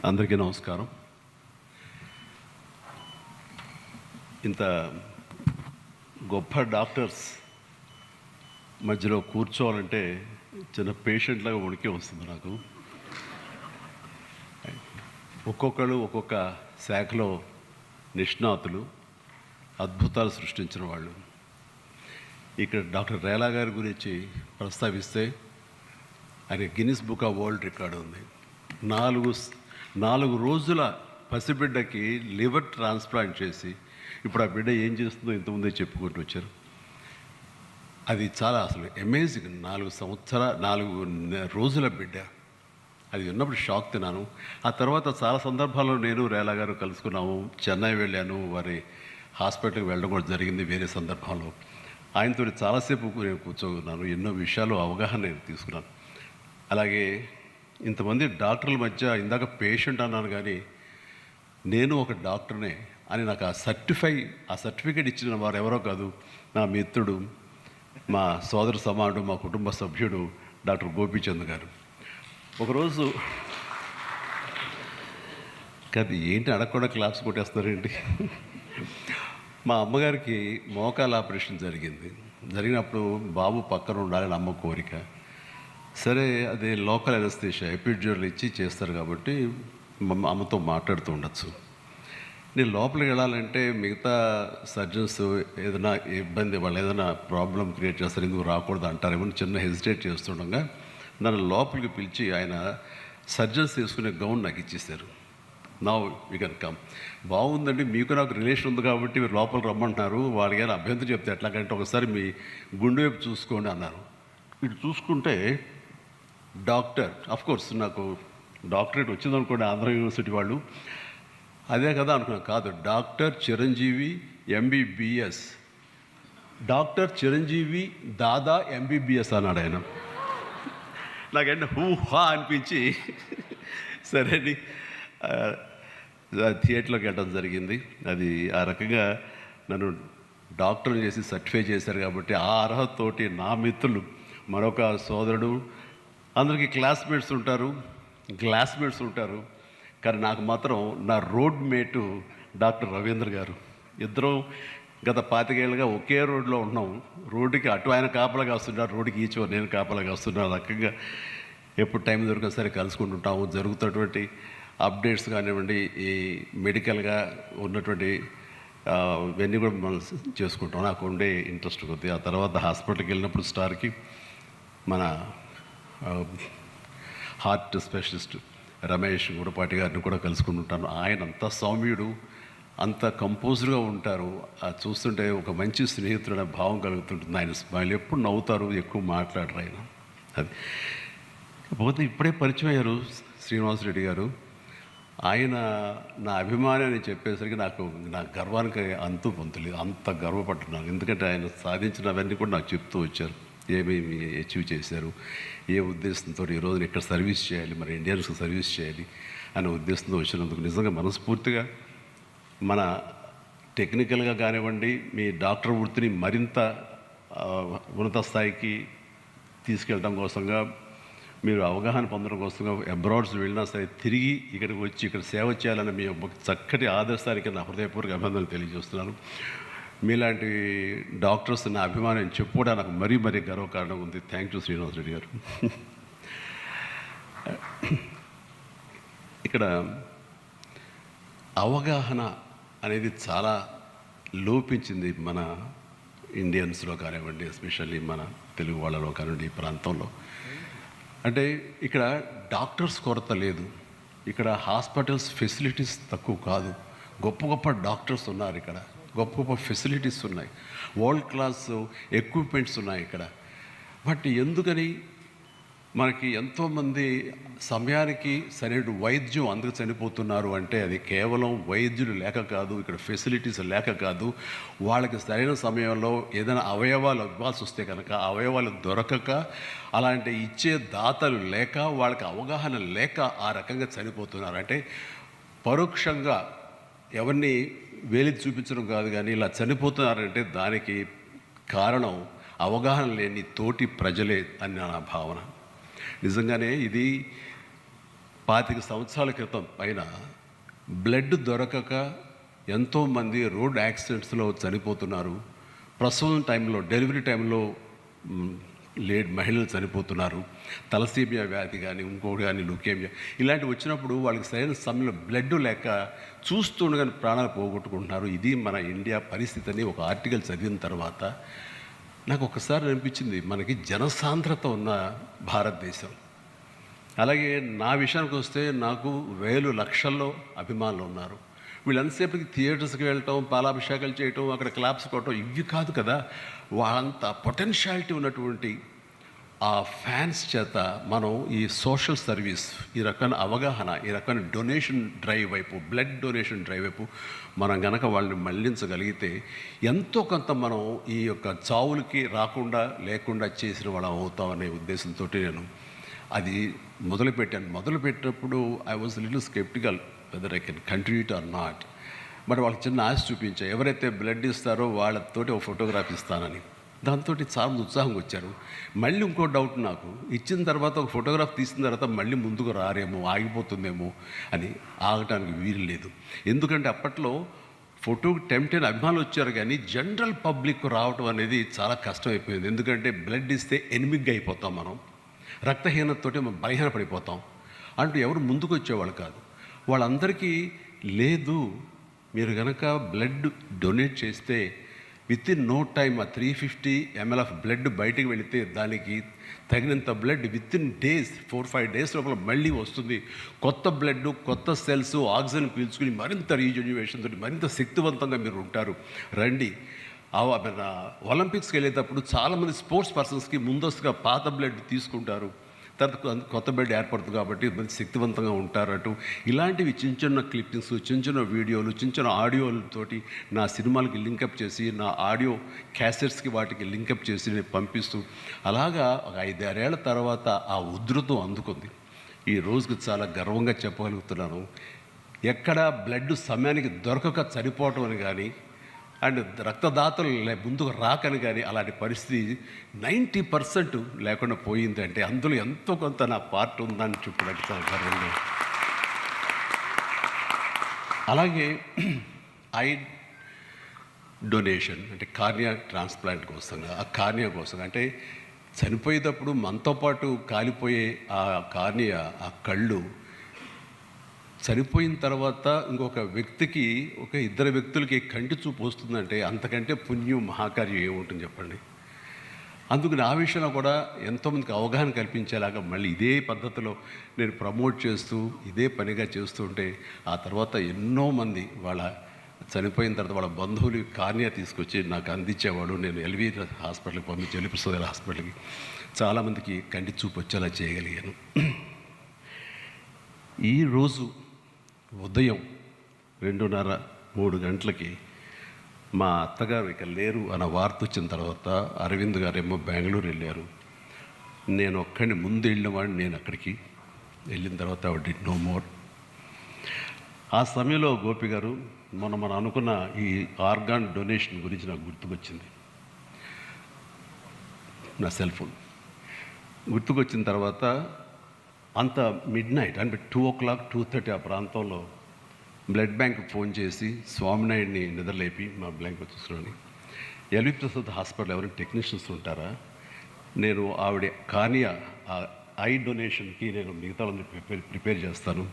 అందరికీ నమస్కారం. ఇంత గొప్ప డాక్టర్స్ మధ్యలో కూర్చోవాలంటే చిన్న పేషెంట్లాగా ఉనికి వస్తుంది నాకు. ఒక్కొక్కరు ఒక్కొక్క శాఖలో నిష్ణాతులు, అద్భుతాలు సృష్టించిన వాళ్ళు. ఇక్కడ డాక్టర్ రేలా గారి గురించి ప్రస్తావిస్తే ఆయన Guinness book of world record ఉంది. 4 రోజుల పసిబిడ్డకి లివర్ ట్రాన్స్ప్లాంట్ చేసి ఇప్పుడు ఆ బిడ్డ ఏం చేస్తుందో ఇంతకుముందే చెప్పుకుంటూ వచ్చారు. అది చాలా అసలు అమేజింగ్. 4 రోజుల బిడ్డ. అది విన్నప్పుడు షాక్ తిన్నాను. ఆ తర్వాత చాలా సందర్భాల్లో నేను రేలా గారు కలుసుకున్నాము. చెన్నై వెళ్ళాను, వారి హాస్పిటల్కి వెళ్ళడం కూడా జరిగింది వేరే సందర్భంలో. ఆయనతో చాలాసేపు నేను కూర్చోన్నాను, ఎన్నో విషయాలు అవగాహన నేను తీసుకున్నాను. అలాగే ఇంతమంది డాక్టర్ల మధ్య ఇందాక పేషెంట్ అన్నాను, కానీ నేను ఒక డాక్టర్నే అని నాకు ఆ సర్టిఫికేట్ ఇచ్చిన వారు ఎవరో కాదు, నా మిత్రుడు, మా సోదర సమానుడు, మా కుటుంబ సభ్యుడు డాక్టర్ గోపీచంద్ గారు. ఒకరోజు అది ఏంటి అడగకుండా క్లాప్స్ కొట్టేస్తారేంటి, మా అమ్మగారికి మోకాల ఆపరేషన్ జరిగినప్పుడు బాబు పక్కన ఉండాలని అమ్మ కోరిక. సరే, అదే లోకల్ ఎనస్థీషియా ఎపిడ్యూరల్ ఇచ్చి చేస్తారు కాబట్టి అమ్మతో మాట్లాడుతూ ఉండొచ్చు. నేను లోపలికి వెళ్ళాలంటే మిగతా సర్జన్స్ ఏదైనా ఇబ్బంది, వాళ్ళు ఏదైనా ప్రాబ్లం క్రియేట్ చేస్తారు, ఎందుకు రాకూడదు అంటారేమో చిన్న హెసిటేట్ చేస్తుండగా నన్ను లోపలికి పిలిచి ఆయన సర్జన్స్ తీసుకునే గౌన్ నాకు ఇచ్చేసారు. Now you can come. బాగుందండి, మీకు నాకు రిలేషన్ ఉంది కాబట్టి మీరు లోపల రమ్మంటున్నారు, వాళ్ళకి ఏమైనా అభ్యంతరం చెప్తే ఎట్లాగంటే ఒకసారి మీ గుండె వైపు చూసుకోండి అన్నారు. ఇటు చూసుకుంటే డాక్టర్, అఫ్కోర్స్ నాకు డాక్టరేట్ వచ్చిందనుకోండి ఆంధ్ర యూనివర్సిటీ వాళ్ళు, అదే కదా అనుకున్నాను. కాదు, doctor Chiranjeevi MBBS, doctor Chiranjeevi Dada MBBS అన్నాడు ఆయన. నాకంటే హా అనిపించి సరే థియేటర్లోకి వెళ్ళడం జరిగింది. అది ఆ రకంగా నన్ను డాక్టర్ని చేసి సర్టిఫై చేశారు కాబట్టి ఆ అర్హతతోటి నా మిత్రులు, మరొక సోదరుడు, అందరికీ క్లాస్మేట్స్ ఉంటారు, కానీ నాకు మాత్రం నా రోడ్ మేటు డాక్టర్ రవీంద్ర గారు. ఇద్దరం గత 25 ఏళ్ళుగా ఒకే రోడ్లో ఉన్నాం. రోడ్డుకి అటు ఆయన కాపలాగా వస్తున్నారు, రోడ్డుకి ఈచో నేను కాపలాగా వస్తున్నాను. రకంగా ఎప్పుడు టైం దొరికినా సరే కలుసుకుంటుంటాము. జరుగుతున్నటువంటి అప్డేట్స్ కానివ్వండి, ఈ మెడికల్గా ఉన్నటువంటి ఇవన్నీ కూడా మనం చేసుకుంటాం. నాకు ఉండే ఇంట్రెస్ట్ కొద్ది. ఆ తర్వాత హాస్పిటల్కి వెళ్ళినప్పుడు స్టార్కి మన హార్ట్ స్పెషలిస్ట్ రమేష్ గుడపాటి గారిని కూడా కలుసుకుంటుంటాను. ఆయన అంత సౌమ్యుడు, అంత కంపోజ్డ్గా ఉంటారు. అది చూస్తుంటే ఒక మంచి స్నేహితుడు అనే భావం కలుగుతుంటుంది. ఆయన స్మైల్, ఎప్పుడు నవ్వుతారు, ఎక్కువ మాట్లాడరు ఆయన. అది పోతే ఇప్పుడే పరిచయం అయ్యారు శ్రీనివాసరెడ్డి గారు. ఆయన నా అభిమాని అని చెప్పేసరికి నా గర్వానికి అంతు పొందలేదు. అంత గర్వపడుతున్నాను. ఎందుకంటే ఆయన సాధించినవన్నీ కూడా నాకు చెప్తూ వచ్చారు. ఏమేమి అచీవ్ చేశారు, ఏ ఉద్దేశంతో ఈరోజు ఇక్కడ సర్వీస్ చేయాలి, మరి ఇండియన్స్కి సర్వీస్ చేయాలి అనే ఉద్దేశంతో వచ్చినందుకు నిజంగా మనస్ఫూర్తిగా మన టెక్నికల్గా కానివ్వండి, మీ డాక్టర్ వృత్తిని మరింత ఉన్నత స్థాయికి తీసుకెళ్ళడం కోసంగా, మీరు అవగాహన పొందడం కోసంగా అబ్రాడ్స్ వెళ్ళినా సరే తిరిగి ఇక్కడికి వచ్చి ఇక్కడ సేవ చేయాలని మీ చక్కటి ఆదర్శానికి నా హృదయపూర్వక అభినందనలు తెలియజేస్తున్నాను. మీలాంటి డాక్టర్స్ నా అభిమానం చెప్పుకోవడానికి నాకు మరీ గర్వకారణం ఉంది. థ్యాంక్ యూ శ్రీనివాసరెడ్డి గారు. ఇక్కడ అవగాహన అనేది చాలా లోపించింది మన ఇండియన్స్లో కానివ్వండి, ఎస్పెషల్లీ మన తెలుగు వాళ్ళలో కానివ్వండి, ఈ ప్రాంతంలో. అంటే ఇక్కడ డాక్టర్స్ కొరత లేదు, ఇక్కడ హాస్పిటల్స్ ఫెసిలిటీస్ తక్కువ కాదు, గొప్ప డాక్టర్స్ ఉన్నారు, ఇక్కడ గొప్ప ఫెసిలిటీస్ ఉన్నాయి, వరల్డ్ క్లాస్ ఎక్విప్మెంట్స్ ఉన్నాయి ఇక్కడ. బట్ ఎందుకని మనకి ఎంతోమంది సమయానికి సరైన వైద్యం అందుకు చనిపోతున్నారు అంటే అది కేవలం వైద్యులు లేక కాదు, ఇక్కడ ఫెసిలిటీస్ లేక కాదు, వాళ్ళకి సరైన సమయంలో ఏదైనా అవయవాలు ఇవ్వాల్సి వస్తే కనుక అవయవాలు దొరకక, అలాంటి ఇచ్చే దాతలు లేక, వాళ్ళకి అవగాహన లేక ఆ రకంగా చనిపోతున్నారు. అంటే పరోక్షంగా ఎవరిని వేలెత్తి చూపించడం కాదు, కానీ ఇలా చనిపోతున్నారంటే దానికి కారణం అవగాహన లేని తోటి ప్రజలే అని నా భావన. నిజంగానే ఇది 25 సంవత్సరాల క్రితం పైన బ్లడ్ దొరకక ఎంతోమంది రోడ్ యాక్సిడెంట్స్లో చనిపోతున్నారు. ప్రసవం టైంలో, డెలివరీ టైంలో మహిళలు చనిపోతున్నారు. తలసీమియా వ్యాధి కానీ, ఇంకోటి కానీ, లుకేమియా ఇలాంటివి వచ్చినప్పుడు వాళ్ళకి సరైన సమయంలో బ్లడ్ లేక చూస్తుండగానే ప్రాణాలు పోగొట్టుకుంటున్నారు. ఇది మన ఇండియా పరిస్థితి అని ఒక ఆర్టికల్ చదివిన తర్వాత నాకు ఒకసారి అనిపించింది, మనకి జనసాంద్రత ఉన్న భారతదేశం. అలాగే నా విషయానికి వస్తే నాకు వేలు లక్షల్లో అభిమానులు ఉన్నారు. వీళ్ళంతసేపటికి థియేటర్స్కి వెళ్ళటం, పాలాభిషేకాలు చేయటం, అక్కడ క్లాప్స్ కొట్టడం ఇవి కాదు కదా. వాళ్ళంత పొటెన్షియాలిటీ ఉన్నటువంటి ఆ ఫ్యాన్స్ చేత మనం ఈ సోషల్ సర్వీస్, ఈ రకమైన అవగాహన, ఈ రకమైన డొనేషన్ డ్రైవ్ వైపు, బ్లడ్ డొనేషన్ డ్రైవ్ వైపు మనం గనక వాళ్ళని మళ్లించగలిగితే ఎంతో కొంత మనం ఈ యొక్క చావులకి రాకుండా లేకుండా చేసిన వాళ్ళం అవుతామనే ఉద్దేశంతో నేను అది మొదలుపెట్టినప్పుడు I was little sceptical weather I can continue it or not. But వాళ్ళకి చిన్న ఆశ చూపించా, ఎవరైతే బ్లడ్ ఇస్తారో వాళ్ళతోటి ఒక ఫోటోగ్రాఫ్ ఇస్తానని. దాంతో చాలా ఉత్సాహంగా వచ్చారు. మళ్ళీ ఇంకో డౌట్ నాకు, ఇచ్చిన తర్వాత ఒక ఫోటోగ్రాఫ్ తీసిన తర్వాత మళ్ళీ ముందుకు రారేమో, ఆగిపోతుందేమో అని. ఆగటానికి వీలు లేదు. ఎందుకంటే అప్పట్లో ఫోటోకి టెంప్టైన అభిమానులు వచ్చారు కానీ జనరల్ పబ్లిక్ రావటం అనేది చాలా కష్టమైపోయింది. ఎందుకంటే బ్లడ్ ఇస్తే ఎనిమిగ్గా అయిపోతాం మనం, రక్తహీనతతోటి మనం బలహీనపడిపోతాం అంటూ ఎవరు ముందుకు వచ్చేవాళ్ళు కాదు. వాళ్ళందరికీ లేదు, మీరు కనుక బ్లడ్ డొనేట్ చేస్తే విత్ ఇన్ నో టైమ్ ఆ 350 ml ఆఫ్ బ్లడ్ బయటికి వెళితే దానికి తగినంత blood with in days, 4-5 days లోపల మళ్ళీ వస్తుంది. కొత్త బ్లడ్, కొత్త సెల్స్ ఆక్సిజన్ పీల్చుకుని మరింత రీజన్యువేషన్ తోటి మరింత శక్తివంతంగా మీరు ఉంటారు, రండి. ఒలింపిక్స్కి వెళ్ళేటప్పుడు చాలామంది స్పోర్ట్స్ పర్సన్స్కి ముందస్తుగా పాత బ్లడ్ తీసుకుంటారు, తర్వాత కొత్త బ్లడ్ ఏర్పడుతుంది కాబట్టి మంచి శక్తివంతంగా ఉంటారట. ఇలాంటివి చిన్న చిన్న క్లిప్పింగ్స్, చిన్న చిన్న వీడియోలు, చిన్న చిన్న ఆడియోలతోటి నా సినిమాలకి లింకప్ చేసి, నా ఆడియో క్యాసెట్స్కి వాటికి లింకప్ చేసి నేను పంపిస్తూ అలాగా ఒక 5-6 ఏళ్ల తర్వాత ఆ ఉధృతం అందుకుంది. ఈ రోజుకి చాలా గర్వంగా చెప్పగలుగుతున్నాను, ఎక్కడ బ్లడ్ సమయానికి దొరకక చనిపోవటం అని కానీ, అండ్ రక్తదాతలు ముందుకు రాకని కానీ అలాంటి పరిస్థితి 90% లేకుండా పోయింది. అంటే అందులో ఎంతో కొంత నా పార్ట్ ఉందని చెప్పడానికి చాలా గర్వంగా. అలాగే ఐ డొనేషన్ అంటే కార్నియా ట్రాన్స్ప్లాంట్ కోసంగా, ఆ కార్నియా కోసం అంటే చనిపోయేటప్పుడు మనతో పాటు కాలిపోయే ఆ కార్నియా, ఆ కళ్ళు చనిపోయిన తర్వాత ఇంకొక వ్యక్తికి, ఒక 2 వ్యక్తులకి కంటి చూపు వస్తుందంటే అంతకంటే పుణ్యం, మహాకార్యం ఏముంటుంది చెప్పండి. అందుకని ఆ విషయంలో కూడా ఎంతోమందికి అవగాహన కల్పించేలాగా మళ్ళీ ఇదే పద్ధతిలో నేను ప్రమోట్ చేస్తూ ఇదే పనిగా చేస్తుంటే ఆ తర్వాత ఎన్నో మంది వాళ్ళ చనిపోయిన తర్వాత వాళ్ళ బంధువులు కార్నియా తీసుకొచ్చి నాకు అందించేవాడు. నేను ఎల్వి హాస్పిటల్కి పంపించి, ఎల్వి ప్రసాద్ హాస్పిటల్కి చాలామందికి కంటి చూపు వచ్చేలా చేయగలిగాను. ఈరోజు ఉదయం 2:30-3 గంటలకి మా అత్తగారు ఇక లేరు అన్న వార్త వచ్చిన తర్వాత అరవింద్ గారేమో బెంగళూరు వెళ్ళారు. నేను ఒక్కడిని ముందు వెళ్ళినవాడిని. నేను అక్కడికి వెళ్ళిన తర్వాత ఆవిడ డిడ్ నో మోర్. ఆ సమయంలో గోపి గారు మనం అనుకున్న ఈ ఆర్గాన్ డొనేషన్ గురించి నాకు గుర్తుకొచ్చింది. నా సెల్ ఫోన్ గుర్తుకొచ్చిన తర్వాత అంత మిడ్ నైట్ అంటే 2 o'clock 2:30 ఆ ప్రాంతంలో బ్లడ్ బ్యాంక్ ఫోన్ చేసి స్వామినాయుడిని నిద్రలేపి మా బ్యాంక్ వచ్చేసుకుని, ఎల్వి ప్రసాద్ హాస్పిటల్ ఎవరైనా టెక్నీషియన్స్ ఉంటారా, నేను ఆవిడ కార్నియా ఐ డొనేషన్కి నేను మిగతా వాళ్ళని ప్రిపేర్ చేస్తాను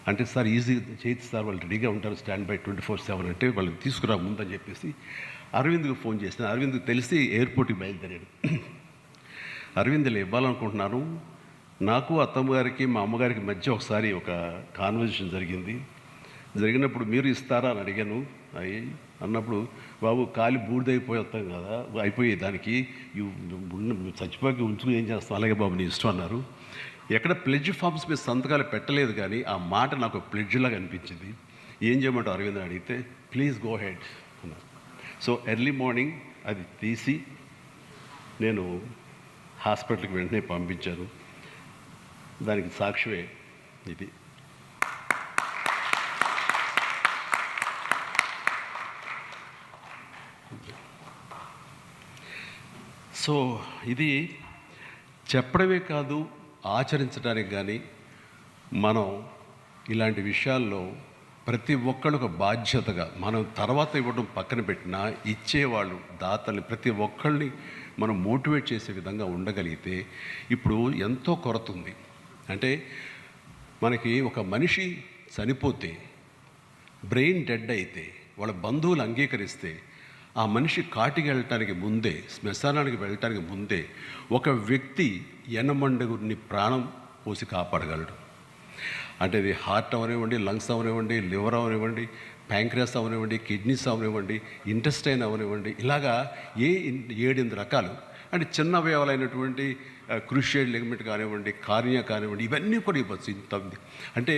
అంటే, సార్ ఈజీ చేయొచ్చు సార్, వాళ్ళు రెడీగా ఉంటారు, స్టాండ్ బై 24/7 అంటే వాళ్ళని తీసుకురా ముందని చెప్పేసి అరవింద్కి ఫోన్ చేసిన. అరవింద్కి తెలిసి ఎయిర్పోర్ట్కి బయలుదేరాడు. అరవింద్లో ఇవ్వాలనుకుంటున్నాను, నాకు అత్తమ్మ గారికి మా అమ్మగారికి మధ్య ఒకసారి ఒక కాన్వర్జేషన్ జరిగినప్పుడు మీరు ఇస్తారా అని అడిగాను. అన్నప్పుడు బాబు కాలి బూడిదైపోయి వస్తాం కదా, అయిపోయే దానికి చచ్చిపోయి ఉంచుకుని ఏం చేస్తాం, అలాగే బాబు నీ ఇష్టం అన్నారు. ఎక్కడ ప్లెడ్జ్ ఫామ్స్ మీద సంతకాలు పెట్టలేదు కానీ ఆ మాట నాకు ప్లెడ్జ్లాగా అనిపించింది. ఏం చేయమంటావు అరవింద్ అడిగితే, ప్లీజ్ గో హెడ్ అన్నారు. సో ఎర్లీ మార్నింగ్ అది తీసి నేను హాస్పిటల్కి వెంటనే పంపించాను. దానికి సాక్ష్యమే ఇది. సో ఇది చెప్పడమే కాదు, ఆచరించడానికి కానీ మనం ఇలాంటి విషయాల్లో ప్రతి ఒక్కళ్ళు ఒక బాధ్యతగా, మనం తర్వాత ఇవ్వడం పక్కన పెట్టినా ఇచ్చేవాళ్ళు దాతల్ని ప్రతి ఒక్కళ్ళని మనం మోటివేట్ చేసే విధంగా ఉండగలిగితే, ఇప్పుడు ఎంతో కొరత ఉంది. అంటే మనకి ఒక మనిషి చనిపోతే, బ్రెయిన్ డెడ్ అయితే, వాళ్ళ బంధువులు అంగీకరిస్తే, ఆ మనిషి కాటికి వెళ్ళటానికి ముందే, శ్మశానానికి వెళ్ళటానికి ముందే ఒక వ్యక్తి ఎనమండుగురిని ప్రాణం పోసి కాపాడగలడు. అంటే అది హార్ట్ అవనివ్వండి, లంగ్స్ అవనివ్వండి, లివర్ అవనివ్వండి, ప్యాంక్రియాస్ అవనివ్వండి, కిడ్నీస్ అవనివ్వండి, ఇంటెస్టైన్ అవనివ్వండి, ఇలాగా 7-8 రకాలు. అంటే చిన్న అవయవాలైనటువంటి క్రూషియల్ లిగమెంట్ కానివ్వండి, కార్నియా కానివ్వండి, ఇవన్నీ కూడా ఇవ్వచ్చు. ఇంత అంటే